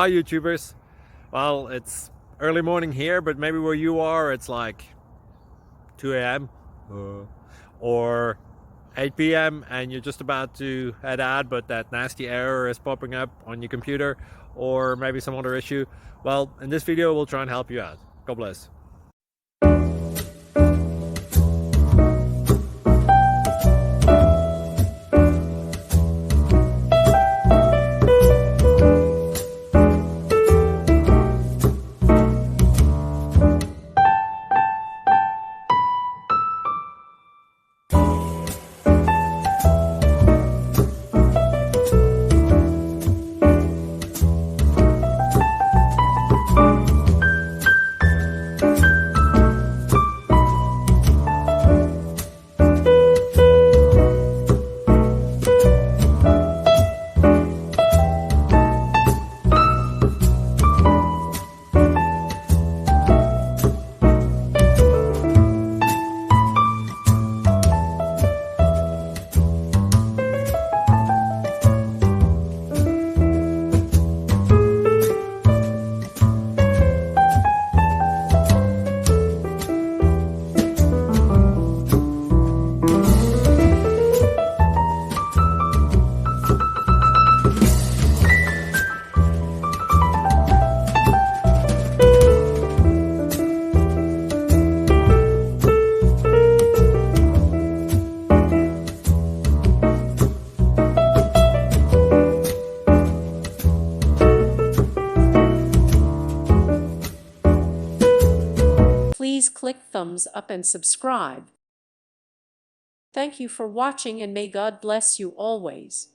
Hi YouTubers. Well, it's early morning here, but maybe where you are it's like 2 a.m. or 8 p.m. and you're just about to head out, but that nasty error is popping up on your computer, or maybe some other issue. Well, in this video we'll try and help you out. God bless. Please click thumbs up and subscribe. Thank you for watching, and may God bless you always.